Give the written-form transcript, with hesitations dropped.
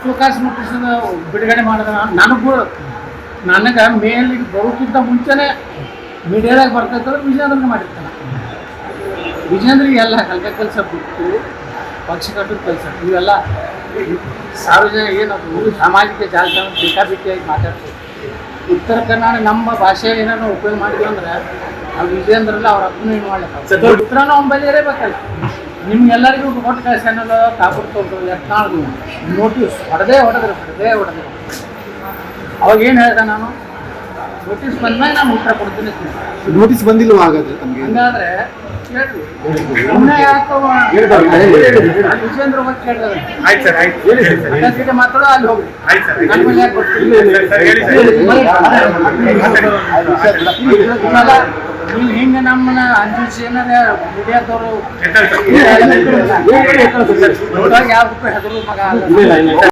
ಸುಖಾಸ್ notice ಬಿಡುಗಡೆ ಮಾಡಿದ ನನಗೆ ಮೇಲಿಗೆ ಬರೋಕ್ಕಿಂತ ಮುಂಚೆನೇ ಮೀಡಿಯಾದಾಗ ಬರ್ತೈತಂದ್ರೆ ವಿಜಯೇಂದ್ರನ ಮಾಡಿರ್ತಾನೆ. ವಿಜಯೇಂದ್ರಿಗೆ ಎಲ್ಲ ಹಲ್ಕ ಕೆಲಸ ಬಿಟ್ಟು ಪಕ್ಷ ಕಟ್ಟೋದು ಕೆಲಸ ಇವೆಲ್ಲ ಸಾರ್ವಜನಿಕ ಏನದು ಸಾಮಾಜಿಕ ಜಾಲತಾಣ ಬೇಕಾಬಿಟ್ಟಿಯಾಗಿ ಮಾತಾಡ್ತೀವಿ. ಉತ್ತರ ಕರ್ನಾಟಕ ನಮ್ಮ ಭಾಷೆ ಏನಾರು ಉಪಯೋಗ ಮಾಡಿದ್ವಿ ಅಂದ್ರೆ ನಾವು ವಿಜಯೇಂದ್ರಲ್ಲ ಅವ್ರ ಅಪ್ಪನೂ ಏನು ಮಾಡ್ಲಿಕ್ಕೆ ಉತ್ತರನೂ ಅವ್ನು ಬಗೆಹರಿಬೇಕಲ್ಲ. ನಿಮ್ಗೆಲ್ಲರಿಗೂ ಒಟ್ಟು ಚಾನಲ್ ಕಾಪಾಡ್ಕೊಂಡು ಯತ್ನಾಳ್ದು ನೋಟಿಸ್ ಹೊಡೆದೇ ಹೊಡೆದ್ರು. ಅವಾಗ ಏನು ಹೇಳಿದೆ ನಾನು, ನೋಟಿಸ್ ಬಂದ್ಮೇಲೆ ನಾನು ಉತ್ತರ ಕೊಡ್ತೀನಿ. ನೋಟಿಸ್ ಬಂದಿಲ್ಲ ಹಾಗಾದ್ರೆ ತಮಗೆ? ಹಂಗಾದ್ರೆ ಹೇಳ್ರಿ ವಿಜೇಂದ್ರ ಬಗ್ಗೆ ಕೇಳಿದ್ರೆ ಮಾತಾಡೋ ಅಲ್ಲಿ ಹೋಗ್ರಿ. ನನ್ನ ಮೇಲೆ ಯಾಕೆ ಗೊತ್ತಿಲ್ಲ ನೀವು ಹಿಂಗೆ ನಮ್ಮನ್ನ ಅಂಜಿಸಿ ಏನಾರ ಮೀಡಿಯಾದವರು ಯಾವ ಹೆದರು ಮಗ ಅಲ್ಲ.